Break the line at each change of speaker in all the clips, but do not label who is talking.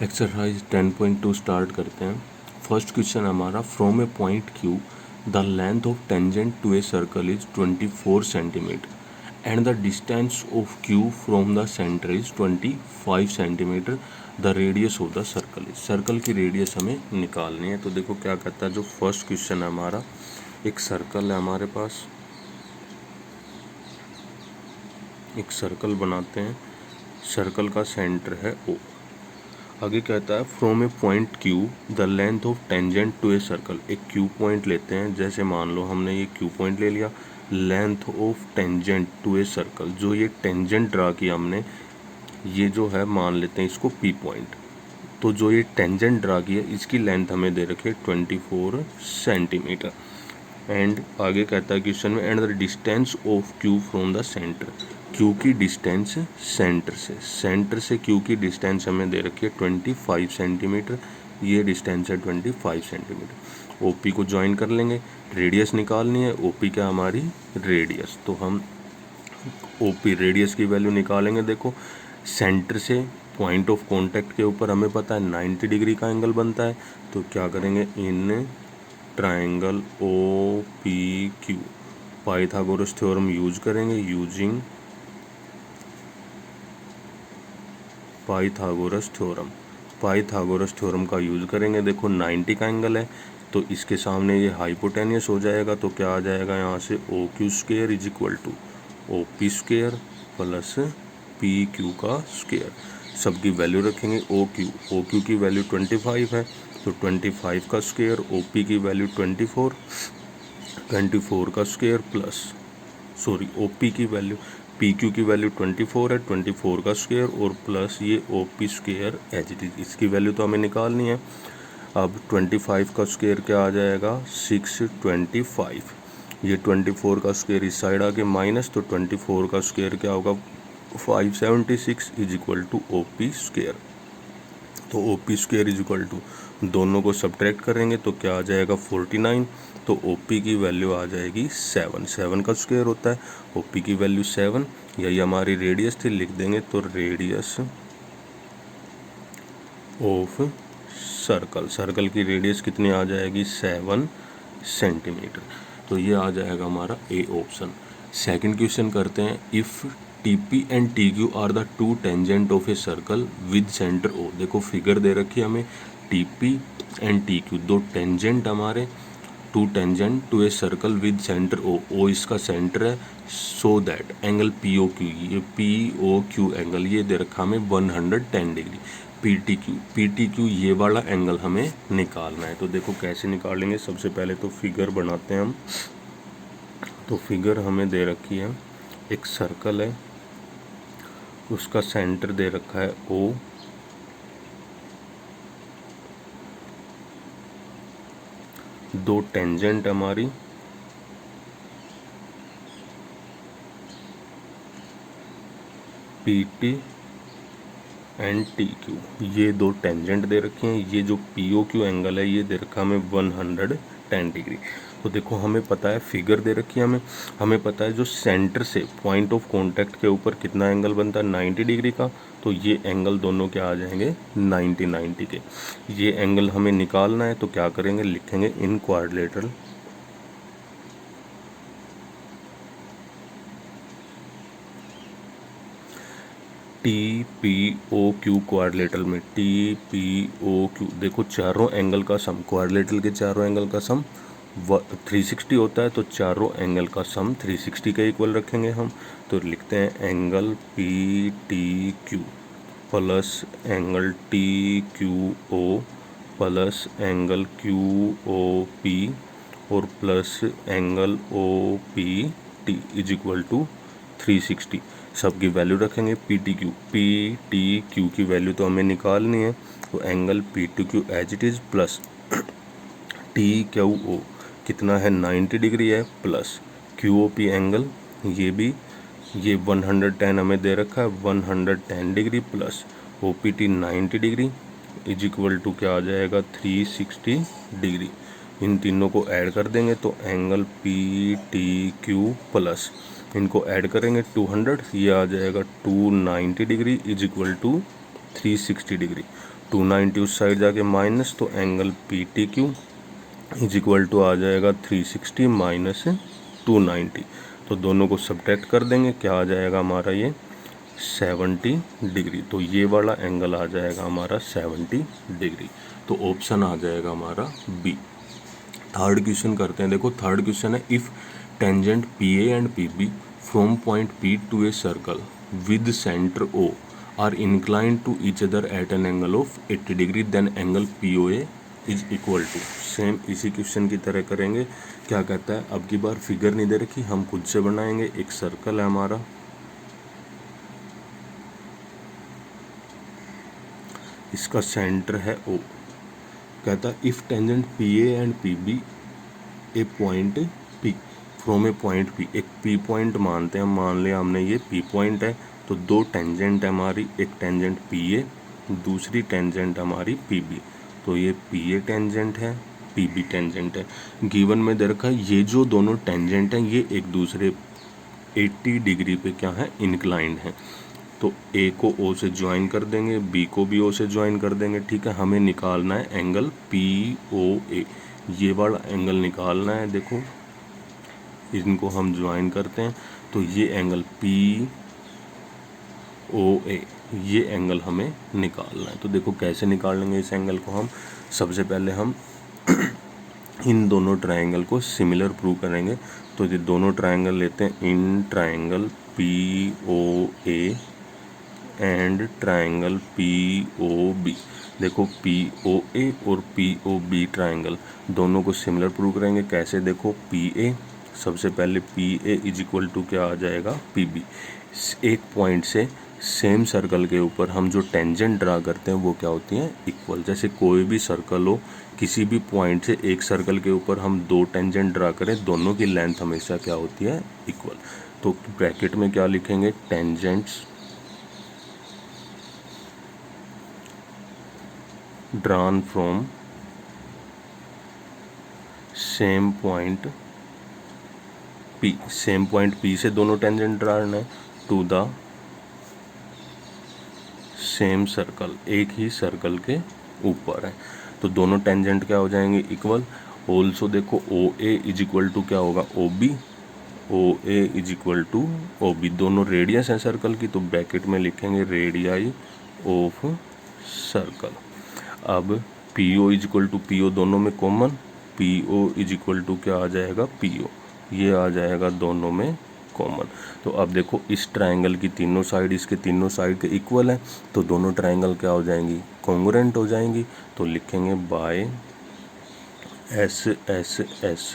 Exercise 10.2 start करते हैं। First question हमारा, from a point Q the length of tangent to a circle is 24 centimetre and the distance of Q from the centre is 25 centimetre. The radius of the circle is, circle की radius हमें निकालनी है। तो देखो क्या कहता है, जो फर्स्ट क्वेश्चन है हमारा, एक सर्कल है हमारे पास, एक सर्कल बनाते हैं, सर्कल का सेंटर है ओ। आगे कहता है from a point Q the length of tangent to a circle. एक क्यू पॉइंट लेते हैं, जैसे मान लो हमने ये क्यू पॉइंट ले लिया, length of tangent to a circle, जो ये टेंजेंट ड्रा किया हमने, ये जो है मान लेते हैं इसको पी पॉइंट। तो जो ये टेंजेंट ड्रा किया इसकी लेंथ हमें दे रखी है 24 सेंटीमीटर। एंड आगे कहता है क्वेश्चन में, and the distance of Q from the centre, Q की डिस्टेंस सेंटर से क्यू की डिस्टेंस हमें दे रखी है 25 सेंटीमीटर। ये डिस्टेंस है 25 सेंटीमीटर। ओपी को ज्वाइन कर लेंगे, रेडियस निकालनी है। ओपी क्या हमारी रेडियस, तो हम ओपी रेडियस की वैल्यू निकालेंगे। देखो सेंटर से पॉइंट ऑफ कांटेक्ट के ऊपर हमें पता है 90 डिग्री का एंगल बनता है। तो क्या करेंगे, in triangle O P Q Pythagoras theorem use करेंगे, यूजिंग पाइथागोरस थ्योरम का यूज करेंगे। देखो 90 का एंगल है तो इसके सामने ये हाइपोटेनियस हो जाएगा। तो क्या आ जाएगा यहाँ से, O Q square is equal to O P square plus P Q का स्क्वेयर। सबकी वैल्यू रखेंगे। ओ क्यू की वैल्यू 25 है, तो 25 का स्क्वेयर, ओ पी की वैल्यू 24 का square plus, sorry O P की वैल्यू, पी क्यू की वैल्यू 24 है, 24 का स्क्वेयर और प्लस ये O P square H D, इसकी वैल्यू तो हमें निकालनी है। अब 25 का स्क्वेयर क्या आ जाएगा, 625। ये 24 का स्क्वेयर इस साइड आके माइनस, तो 24 का स्क्वेयर क्या होगा, 576 is equal to O P square. तो O P square is equal to, दोनों को सब्ट्रैक्ट करेंगे तो क्या आ जाएगा 49। तो ओ पी की वैल्यू आ जाएगी 7 का स्क्वायर होता है, ओ पी की वैल्यू 7। यही हमारी रेडियस थी, लिख देंगे। तो रेडियस ऑफ सर्कल की रेडियस कितनी आ जाएगी, 7 सेंटीमीटर। तो ये आ जाएगा हमारा ए ऑप्शन। सेकंड क्वेश्चन करते हैं, if T P and T Q are the two tangent of a circle with centre O. देखो फिगर दे रखी है हमें, T P and T Q दो टेंजेंट हमारे, two tangent to a circle with centre O, O इसका centre है। So that angle P O Q, ये पी ओ क्यू एंगल ये दे रखा हमें 110 डिग्री। पी टी क्यू ये वाला एंगल हमें निकालना है। तो देखो कैसे निकालेंगे, सबसे पहले तो फिगर बनाते हैं हम। तो फिगर हमें दे रखी है, एक सर्कल है, उसका सेंटर दे रखा है ओ, दो टेंजेंट हमारी, P T and T Q, ये दो टेंजेंट दे रखे हैं। ये जो पी ओ क्यू एंगल है ये दे रखा हमें 110 डिग्री। तो देखो हमें पता है, फिगर दे रखी है हमें पता है जो सेंटर से पॉइंट ऑफ कांटेक्ट के ऊपर कितना एंगल बनता है, 90 डिग्री का। तो ये एंगल दोनों क्या आ जाएंगे, 90 के। ये एंगल हमें निकालना है, तो क्या करेंगे, लिखेंगे in quadrilateral, T P O Q quadrilateral में, टी पी ओ क्यू, देखो चारों एंगल का सम, क्वाड्रिलेटरल के चारों एंगल का सम 360 होता है। तो चारों एंगल का सम 360 के इक्वल रखेंगे हम। तो लिखते हैं angle P T Q plus angle T Q O plus angle Q O P और plus angle O P T is equal to 360। सबकी वैल्यू रखेंगे। पी टी क्यू की वैल्यू तो हमें निकालनी है। तो angle P T Q as it is plus T Q O कितना है, 90 डिग्री है, plus Q O P angle ये भी, ये 110 हमें दे रखा है, 110 degree plus O P T 90 degree is equal to क्या आ जाएगा, 360 डिग्री। इन तीनों को ऐड कर देंगे तो angle P T Q plus इनको ऐड करेंगे 200, ये आ जाएगा 290 degree is equal to 360 degree. 290 उस साइड जाके माइनस, तो angle P T Q is equal to आ जाएगा 360 माइनस 290। तो दोनों को सब्ट्रैक्ट कर देंगे, क्या आ जाएगा हमारा ये 70 डिग्री। तो ये वाला एंगल आ जाएगा हमारा 70 डिग्री। तो ऑप्शन आ जाएगा हमारा बी। थर्ड क्वेश्चन करते हैं। देखो थर्ड क्वेश्चन है, if tangent P A and P B from point P to a circle with centre O are incline to each other at an angle of 80 degree then angle P O A is equal to. Same इसी question की तरह करेंगे। क्या कहता है, अब की बार figure नहीं दे रखी, हम खुद से बनाएंगे। एक सर्कल है हमारा, इसका सेंटर है ओ। कहता है if tangent P A and P B a point P from a point P, एक पी पॉइंट मानते हैं, मान लिया हमने ये पी पॉइंट है। तो दो टेंजेंट है हमारी, एक टेंजेंट पी ए, दूसरी टेंजेंट हमारी पी बी। तो ये पी ए टेंजेंट है, पी बी टेंजेंट है। गिवन में दे रखा है ये जो दोनों टेंजेंट हैं ये एक दूसरे 80 डिग्री पे क्या है, इंक्लाइंड है। तो ए को ओ से ज्वाइन कर देंगे, बी को भी ओ से ज्वाइन कर देंगे। ठीक है, हमें निकालना है एंगल पी ओ ए, ये वाला एंगल निकालना है। देखो इनको हम ज्वाइन करते हैं, तो ये एंगल पी ओ ए, ये एंगल हमें निकालना है। तो देखो कैसे निकाल लेंगे इस एंगल को हम। सबसे पहले हम इन दोनों ट्रायंगल को सिमिलर प्रूव करेंगे। तो ये दोनों ट्रायंगल लेते हैं, in triangle P O A and triangle P O B. देखो पी ओ ए और पी ओ बी ट्रायंगल दोनों को सिमिलर प्रूव करेंगे। कैसे, देखो पी ए, सबसे पहले P A is equal to क्या आ जाएगा, पी बी। एक पॉइंट से सेम सर्कल के ऊपर हम जो टेंजेंट ड्रा करते हैं वो क्या होती हैं, इक्वल। जैसे कोई भी सर्कल हो, किसी भी पॉइंट से एक सर्कल के ऊपर हम दो टेंजेंट ड्रा करें, दोनों की लेंथ हमेशा क्या होती है, इक्वल। तो ब्रैकेट में क्या लिखेंगे, tangents drawn from same point P, same point P से दोनों टेंजेंट ड्राना है टू द सेम सर्कल, एक ही सर्कल के ऊपर है। तो दोनों टेंजेंट क्या हो जाएंगे, इक्वल। ऑल्सो देखो O A is equal to क्या होगा, O B, O A is equal to O B. दोनों रेडियस हैं सर्कल की, तो ब्रैकेट में लिखेंगे रेडियाई ऑफ सर्कल। अब P O is equal to P O, दोनों में common, P O is equal to क्या आ जाएगा, पी ओ, ये आ जाएगा दोनों में कॉमन। तो अब देखो इस ट्रायंगल की तीनों साइड, इसके तीनों साइड के इक्वल है, तो दोनों ट्रायंगल क्या हो जाएंगी, कॉन्ग्रुएंट हो जाएंगी। तो लिखेंगे by S S S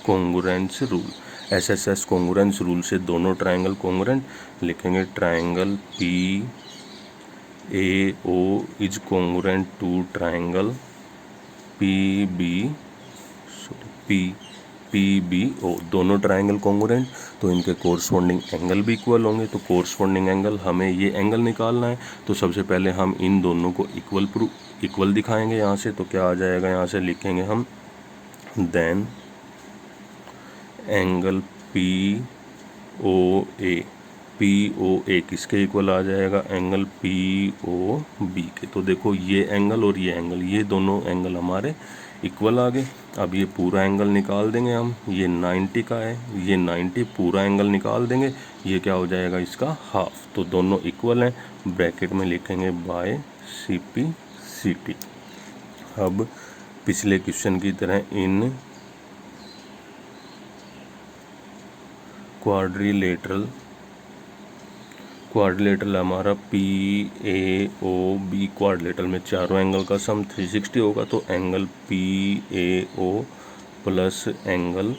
congruence rule. S S S congruence rule से दोनों ट्रायंगल कॉन्ग्रुएंट। लिखेंगे triangle P A O is congruent to triangle P B, P B O, दोनों ट्रायंगल कॉन्ग्रुएंट, तो इनके कोरस्पॉन्डिंग एंगल भी इक्वल होंगे। तो corresponding angle, हमें ये एंगल निकालना है। तो सबसे पहले हम इन दोनों को इक्वल दिखाएंगे यहाँ से। तो क्या आ जाएगा, यहाँ से लिखेंगे हम देन एंगल पी ओ ए, पी ओ ए किसके इक्वल आ जाएगा, एंगल पी ओ बी के। तो देखो ये एंगल और ये एंगल, ये दोनों एंगल हमारे इक्वल आ गए। अब ये पूरा एंगल निकाल देंगे हम, ये 90 का है, ये 90, पूरा एंगल निकाल देंगे, ये क्या हो जाएगा इसका हाफ। तो दोनों इक्वल हैं, ब्रैकेट में लिखेंगे by C P C T. अब पिछले क्वेश्चन की तरह इन क्वाड्रिलेटरल हमारा P A O B quadrilateral में चारों एंगल का सम 360 होगा। तो angle P A O plus angle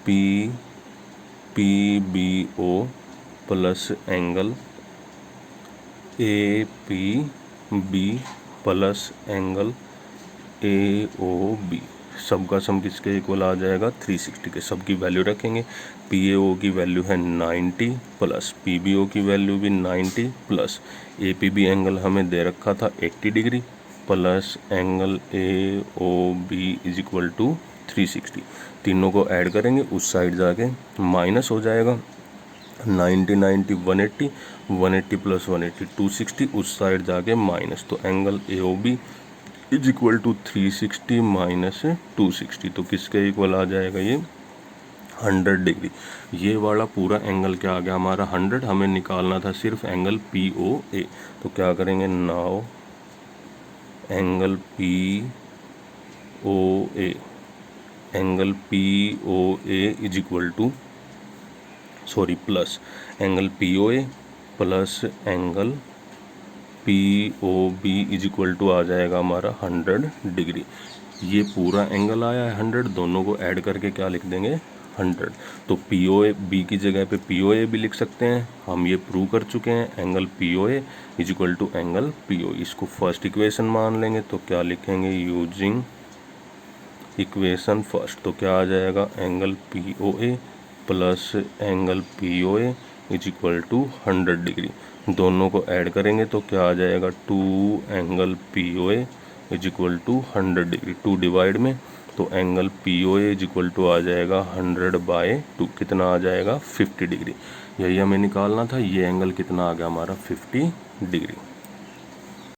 P B O plus angle A P B plus angle A O B, सबका सम किसके इक्वल आ जाएगा, 360 के। सबकी वैल्यू रखेंगे, पी ए ओ की वैल्यू है 90 प्लस पी बी ओ की वैल्यू भी 90 plus A P B angle हमें दे रखा था 80 degree plus angle A O B is equal to 360। तीनों को ऐड करेंगे, उस साइड जाके माइनस हो जाएगा। 90 90 180, 180 प्लस 180 260, उस साइड जाके माइनस, तो angle A O B is equal to 360 minus 260, तो किसके इक्वल आ जाएगा ये 100 डिग्री। ये वाला पूरा एंगल क्या आ गया हमारा 100, हमें निकालना था सिर्फ एंगल पी ओ ए। तो क्या करेंगे, now angle P O A, angle P O A is equal to plus angle P O A plus angle P O B is equal to आ जाएगा हमारा 100 डिग्री। ये पूरा एंगल आया है 100, दोनों को ऐड करके क्या लिख देंगे 100। तो पी ओ ए बी की जगह पे पी ओ ए भी लिख सकते हैं, हम ये प्रूव कर चुके हैं। Angle P O A is equal to angle P O, इसको फर्स्ट इक्वेशन मान लेंगे। तो क्या लिखेंगे, यूजिंग इक्वेशन फर्स्ट, तो क्या आ जाएगा angle P O A plus angle P O A is equal to 100 degree. दोनों को ऐड करेंगे तो क्या आ जाएगा 2 angle P O A is equal to 100 degree. 2 divide में, तो angle P O A is equal to आ जाएगा 100/2, कितना आ जाएगा 50 डिग्री। यही हमें निकालना था। ये एंगल कितना आ गया हमारा 50 डिग्री।